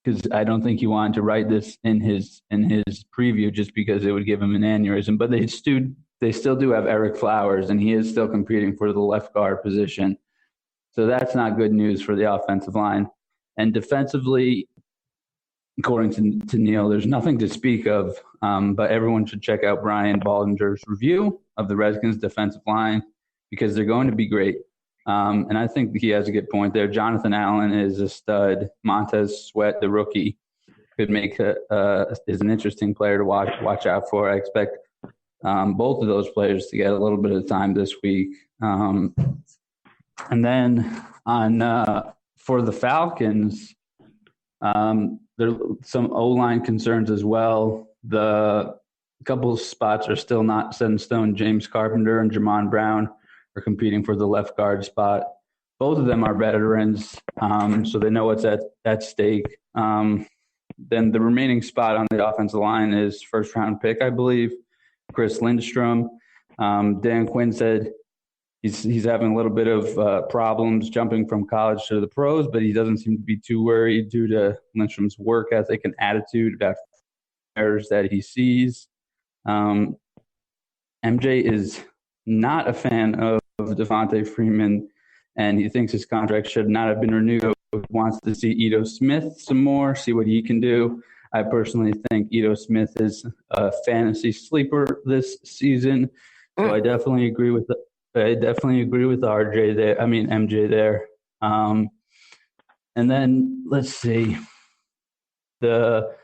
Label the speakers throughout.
Speaker 1: because I don't think he wanted to write this in his preview just because it would give him an aneurysm. But they still do have Eric Flowers, and he is still competing for the left guard position. So that's not good news for the offensive line. And defensively, according to Neil, there's nothing to speak of, but everyone should check out Brian Baldinger's review of the Redskins' defensive line because they're going to be great. And I think he has a good point there. Jonathan Allen is a stud. Montez Sweat, the rookie, could make is an interesting player to watch out for. I expect both of those players to get a little bit of time this week. And then for the Falcons, there's some O-line concerns as well. The couple of spots are still not set in stone. James Carpenter and Jamon Brown are competing for the left guard spot. Both of them are veterans, so they know what's at stake. Then the remaining spot on the offensive line is first-round pick, I believe, Chris Lindstrom. Dan Quinn said he's having a little bit of problems jumping from college to the pros, but he doesn't seem to be too worried due to Lindstrom's work ethic and attitude about errors that he sees. MJ is not a fan of Devontae Freeman, and he thinks his contract should not have been renewed. He wants to see Ito Smith some more, see what he can do. I personally think Ito Smith is a fantasy sleeper this season, so I definitely agree with RJ there. I mean MJ there. And then let's see, the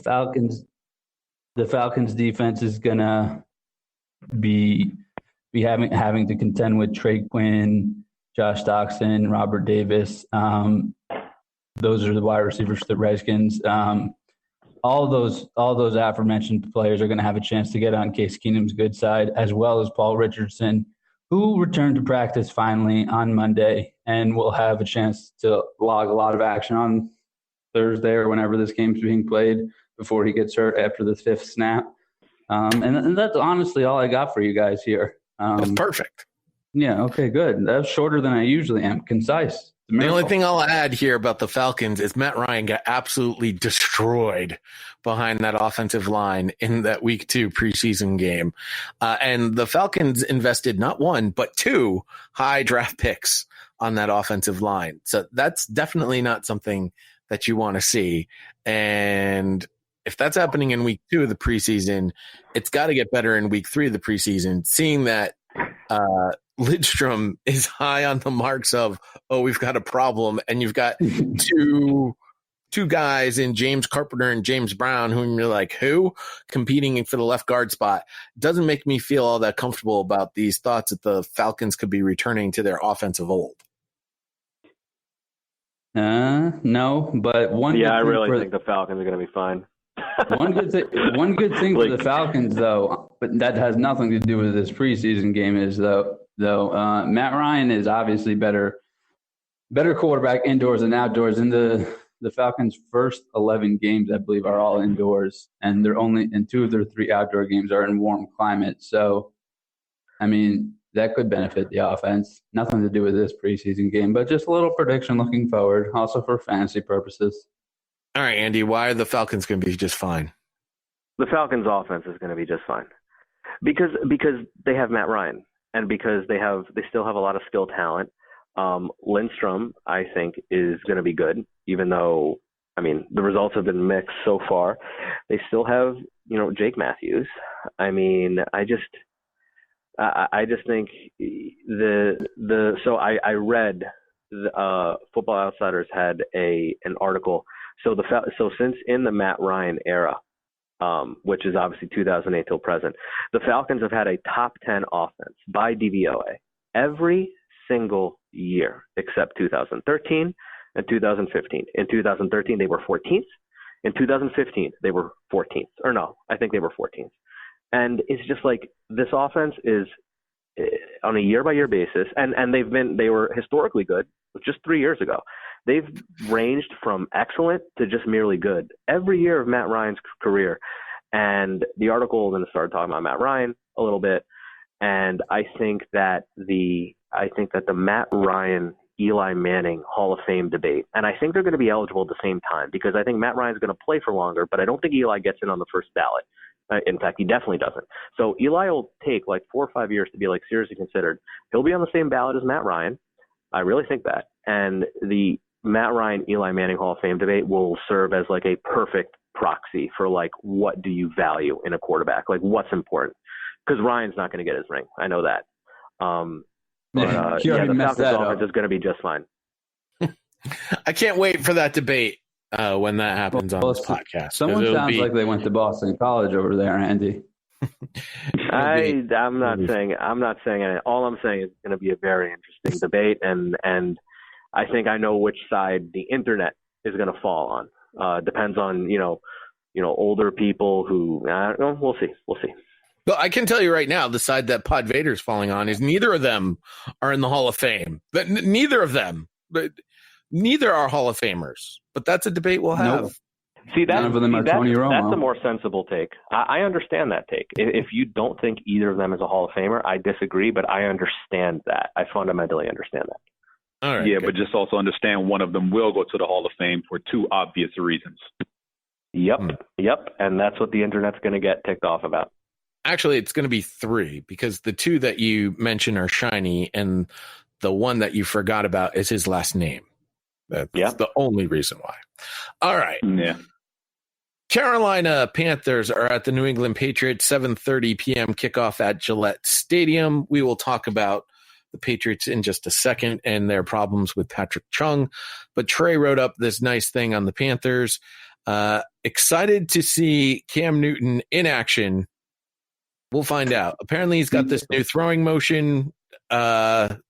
Speaker 1: Falcons defense is gonna be having to contend with Trey Quinn, Josh Doxson, Robert Davis. Those are the wide receivers for the Redskins. All those aforementioned players are going to have a chance to get on Case Keenum's good side, as well as Paul Richardson, who returned to practice finally on Monday and will have a chance to log a lot of action on Thursday or whenever this game's being played before he gets hurt after the fifth snap. And that's honestly all I got for you guys here.
Speaker 2: That's perfect.
Speaker 1: Yeah, okay, good. That's shorter than I usually am. Concise.
Speaker 2: The only thing I'll add here about the Falcons is Matt Ryan got absolutely destroyed behind that offensive line in that week 2 preseason game. And the Falcons invested not one, but 2 high draft picks on that offensive line. So that's definitely not something that you want to see. And if that's happening in week 2 of the preseason, it's got to get better in week 3 of the preseason, seeing that Lidstrom is high on the marks of, we've got a problem. And you've got two guys in James Carpenter and James Brown, who you're like, who? Competing for the left guard spot. Doesn't make me feel all that comfortable about these thoughts that the Falcons could be returning to their offensive old.
Speaker 1: No, but
Speaker 3: I really think the Falcons are going to be fine.
Speaker 1: One good thing for the Falcons, though, but that has nothing to do with this preseason game, is though Matt Ryan is obviously better quarterback indoors than outdoors. In the Falcons' first 11 games, I believe, are all indoors, and 2 of their 3 outdoor games are in warm climates. So, I mean, that could benefit the offense. Nothing to do with this preseason game, but just a little prediction looking forward, also for fantasy purposes.
Speaker 2: All right, Andy, why are the Falcons going to be just fine?
Speaker 3: The Falcons' offense is going to be just fine because they have Matt Ryan, and because they still have a lot of skill talent. Lindstrom, I think, is going to be good, even though, I mean, the results have been mixed so far. They still have, Jake Matthews. I mean, I just think so I read Football Outsiders had an article. So since in the Matt Ryan era, which is obviously 2008 till present, the Falcons have had a top 10 offense by DVOA every single year except 2013 and 2015. In 2013, they were 14th. In 2015, they were 14th. Or no, I think they were 14th. And it's just like this offense is on a year-by-year basis, and they were historically good just 3 years ago. They've ranged from excellent to just merely good every year of Matt Ryan's career. And the article then started talking about Matt Ryan a little bit. And I think that the Matt Ryan Eli Manning Hall of Fame debate. And I think they're going to be eligible at the same time because I think Matt Ryan's going to play for longer, but I don't think Eli gets in on the first ballot. In fact, he definitely doesn't. So Eli will take like 4 or 5 years to be like seriously considered. He'll be on the same ballot as Matt Ryan. I really think that. And the Matt Ryan, Eli Manning Hall of Fame debate will serve as like a perfect proxy for like, what do you value in a quarterback? Like what's important? Because Ryan's not going to get his ring. I know that. The Falcons offense is going to be just fine.
Speaker 2: I can't wait for that debate when that happens on this podcast.
Speaker 1: Someone sounds like they went to Boston College over there, Andy.
Speaker 3: I'm not saying it. All I'm saying is it's going to be a very interesting debate, and I think I know which side the internet is going to fall on. Depends on older people who we'll see.
Speaker 2: Well, I can tell you right now, the side that PodVader is falling on is neither of them are in the Hall of Fame. But neither of them, but neither are Hall of Famers. But that's a debate we'll have.
Speaker 1: Nope.
Speaker 3: None of them are Tony Romo. That's a more sensible take. I understand that take. If you don't think either of them is a Hall of Famer, I disagree, but I understand that. I fundamentally understand that.
Speaker 2: All right,
Speaker 4: yeah,
Speaker 2: good.
Speaker 4: But just also understand one of them will go to the Hall of Fame for 2 obvious reasons.
Speaker 3: Yep, and that's what the internet's going to get ticked off about.
Speaker 2: Actually, it's going to be 3 because the 2 that you mentioned are shiny, and the one that you forgot about is his last name. That's the only reason why. All right.
Speaker 4: Yeah.
Speaker 2: Carolina Panthers are at the New England Patriots, 7:30 p.m. kickoff at Gillette Stadium. We will talk about the Patriots in just a second and their problems with Patrick Chung. But Trey wrote up this nice thing on the Panthers. Excited to see Cam Newton in action. We'll find out. Apparently he's got this new throwing motion. I'm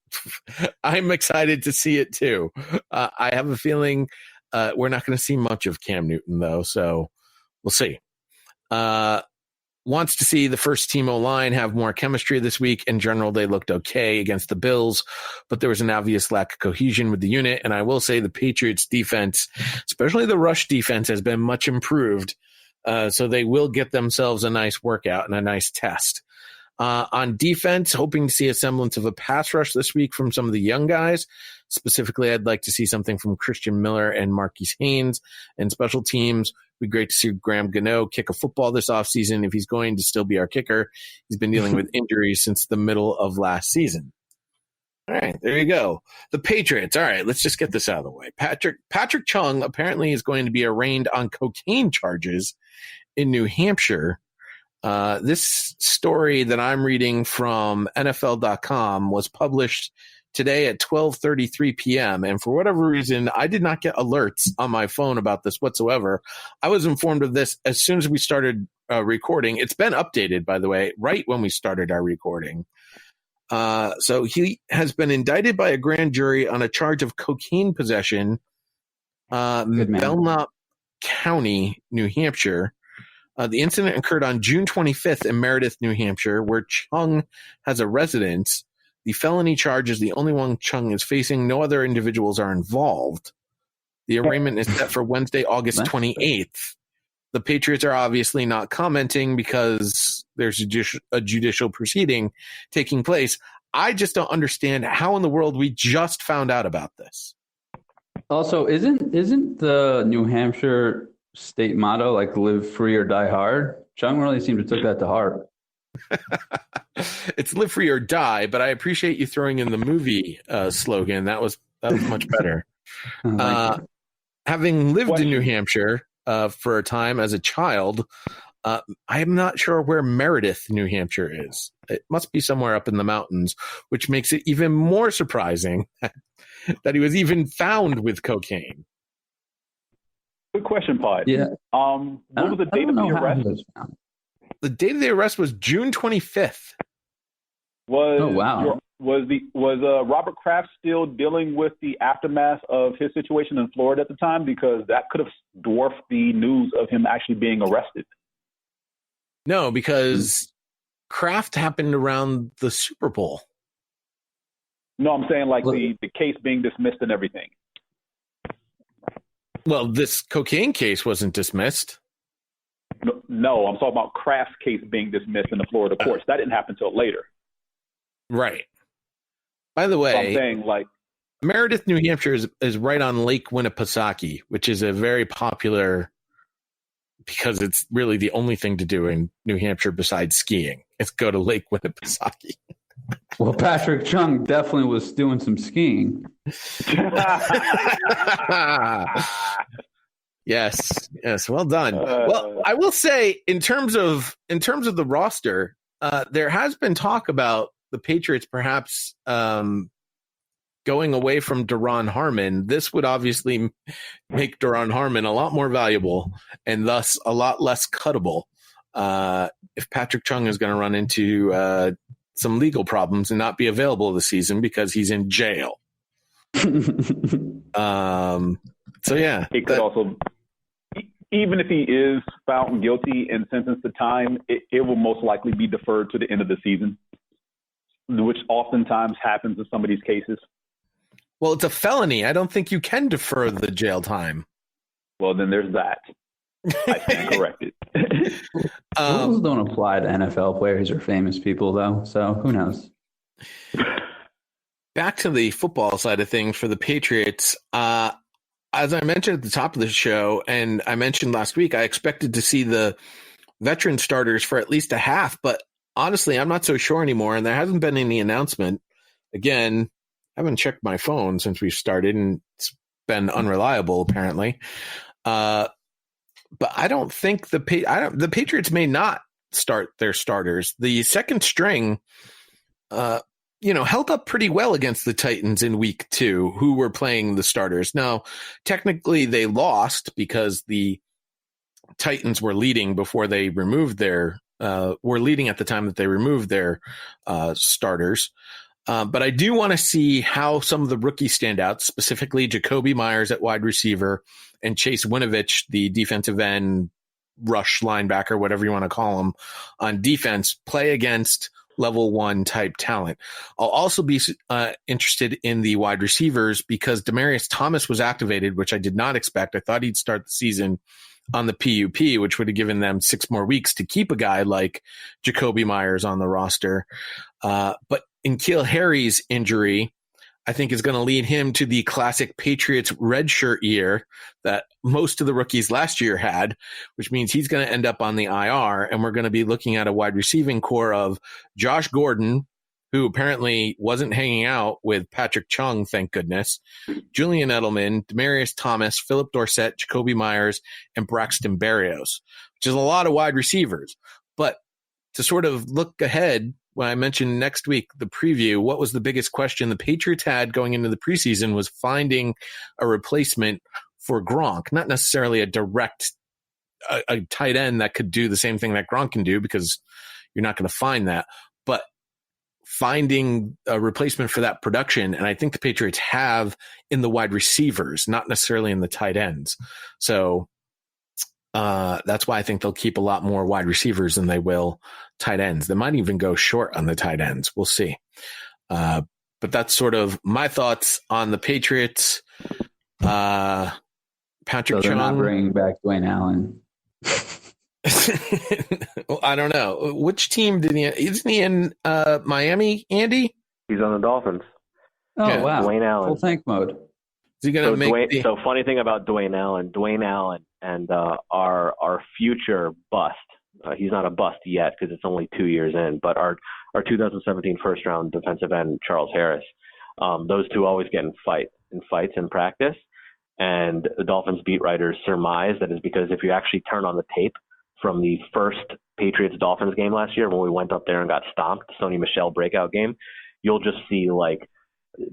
Speaker 2: excited to see it too. I have a feeling we're not going to see much of Cam Newton though, so we'll see. Wants to see the first team O-line have more chemistry this week. In general, they looked okay against the Bills, but there was an obvious lack of cohesion with the unit. And I will say the Patriots defense, especially the rush defense, has been much improved. So they will get themselves a nice workout and a nice test. On defense, hoping to see a semblance of a pass rush this week from some of the young guys. Specifically, I'd like to see something from Christian Miller and Marquise Haynes. And special teams, it'd be great to see Graham Gano kick a football this offseason if he's going to still be our kicker. He's been dealing with injuries since the middle of last season. All right, there you go. The Patriots. All right, let's just get this out of the way. Patrick Chung apparently is going to be arraigned on cocaine charges in New Hampshire. This story that I'm reading from NFL.com was published today at 12:33 p.m. And for whatever reason, I did not get alerts on my phone about this whatsoever. I was informed of this as soon as we started recording. It's been updated, by the way, right when we started our recording. So he has been indicted by a grand jury on a charge of cocaine possession, Belknap County, New Hampshire. The incident occurred on June 25th in Meredith, New Hampshire, where Chung has a residence. The felony charge is the only one Chung is facing. No other individuals are involved. The arraignment is set for Wednesday, August 28th. The Patriots are obviously not commenting because there's a judicial proceeding taking place. I just don't understand how in the world we just found out about this.
Speaker 1: Also, isn't the New Hampshire state motto like live free or die hard? Chung really seemed to took that to heart.
Speaker 2: It's live free or die, but I appreciate you throwing in the movie slogan. That was much better. Having lived in New Hampshire for a time as a child, I'm not sure where Meredith, New Hampshire is. It must be somewhere up in the mountains, which makes it even more surprising that he was even found with cocaine.
Speaker 4: Good question, Pod.
Speaker 1: Yeah.
Speaker 4: What was the date of the arrest?
Speaker 2: The date of the arrest was June 25th.
Speaker 1: Wow.
Speaker 4: Was Robert Kraft still dealing with the aftermath of his situation in Florida at the time? Because that could have dwarfed the news of him actually being arrested.
Speaker 2: No, because Kraft happened around the Super Bowl.
Speaker 4: No, I'm saying like the case being dismissed and everything.
Speaker 2: Well, this cocaine case wasn't dismissed.
Speaker 4: No, I'm talking about Kraft's case being dismissed in the Florida courts. That didn't happen until later.
Speaker 2: Right. By the way,
Speaker 4: so I'm saying like
Speaker 2: Meredith, New Hampshire is right on Lake Winnipesaukee, which is a very popular, because it's really the only thing to do in New Hampshire besides skiing. It's go to Lake Winnipesaukee.
Speaker 1: Well, Patrick Chung definitely was doing some skiing.
Speaker 2: Yes. Well done. Well, I will say, in terms of the roster, there has been talk about the Patriots perhaps going away from Duron Harmon. This would obviously make Duron Harmon a lot more valuable and thus a lot less cuttable if Patrick Chung is going to run into some legal problems and not be available this season because he's in jail. So yeah,
Speaker 4: It could also, even if he is found guilty and sentenced to time, it will most likely be deferred to the end of the season, which oftentimes happens in some of these cases.
Speaker 2: Well, it's a felony. I don't think you can defer the jail time.
Speaker 4: Well, then there's that. I stand corrected.
Speaker 1: Rules don't apply to NFL players or famous people, though, so who knows?
Speaker 2: Back to the football side of things for the Patriots. As I mentioned at the top of the show, and I mentioned last week, I expected to see the veteran starters for at least a half, but honestly, I'm not so sure anymore, and there hasn't been any announcement. Again, I haven't checked my phone since we've started, and it's been unreliable, apparently. But I don't think the Patriots may not start their starters. The second string, held up pretty well against the Titans in week 2, who were playing the starters. Now, technically they lost because the Titans were leading before they removed were leading at the time that they removed their starters. But I do want to see how some of the rookie standouts, specifically Jacoby Myers at wide receiver and Chase Winovich, the defensive end, rush linebacker, whatever you want to call him, on defense, play against level 1 type talent. I'll also be interested in the wide receivers because Demaryius Thomas was activated, which I did not expect. I thought he'd start the season on the PUP, which would have given them 6 more weeks to keep a guy like Jacoby Myers on the roster. But N'Keal Harry's injury, I think, is going to lead him to the classic Patriots redshirt year that most of the rookies last year had, which means he's going to end up on the IR, and we're going to be looking at a wide receiving core of Josh Gordon, who apparently wasn't hanging out with Patrick Chung, thank goodness, Julian Edelman, Demaryius Thomas, Philip Dorsett, Jacoby Myers, and Braxton Berrios, which is a lot of wide receivers. But to sort of look ahead, when I mentioned next week, the preview, what was the biggest question the Patriots had going into the preseason was finding a replacement for Gronk, not necessarily a direct a tight end that could do the same thing that Gronk can do, because you're not going to find that, but finding a replacement for that production. And I think the Patriots have in the wide receivers, not necessarily in the tight ends. So that's why I think they'll keep a lot more wide receivers than they will tight ends. They might even go short on the tight ends. We'll see. But that's sort of my thoughts on the Patriots. Patrick
Speaker 1: So they're
Speaker 2: Chung.
Speaker 1: not bringing back Dwayne Allen.
Speaker 2: Well, I don't know. Which team isn't he in Miami, Andy?
Speaker 3: He's on the Dolphins.
Speaker 1: Oh,
Speaker 2: Yeah,
Speaker 1: wow.
Speaker 3: Dwayne Allen.
Speaker 1: Full tank mode.
Speaker 2: Is he going to make
Speaker 3: So funny thing about Dwayne Allen and our future bust. He's not a bust yet because it's only 2 years in, but our 2017 first round defensive end, Charles Harris, those two always get in fights in practice. And the Dolphins beat writers surmise that is because if you actually turn on the tape from the first Patriots-Dolphins game last year when we went up there and got stomped, Sony Michel breakout game, you'll just see like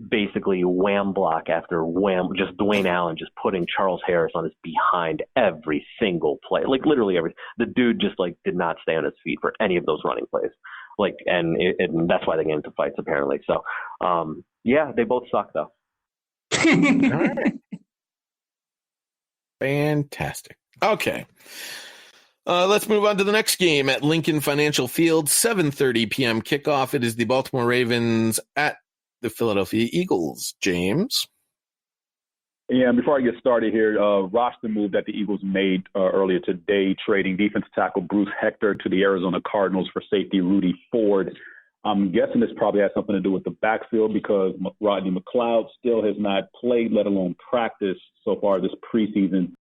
Speaker 3: basically wham block after wham, just Dwayne Allen just putting Charles Harris on his behind every single play, like literally every. The dude just like did not stay on his feet for any of those running plays, like, and that's why they get into fights apparently. So, yeah, they both suck though.
Speaker 2: All right. Fantastic. Okay. Let's move on to the next game at Lincoln Financial Field, 7:30 p.m. kickoff. It is the Baltimore Ravens at the Philadelphia Eagles. James?
Speaker 4: Yeah, before I get started here, roster move that the Eagles made earlier today, trading defensive tackle Bruce Hector to the Arizona Cardinals for safety Rudy Ford. I'm guessing this probably has something to do with the backfield because Rodney McLeod still has not played, let alone practiced so far this preseason.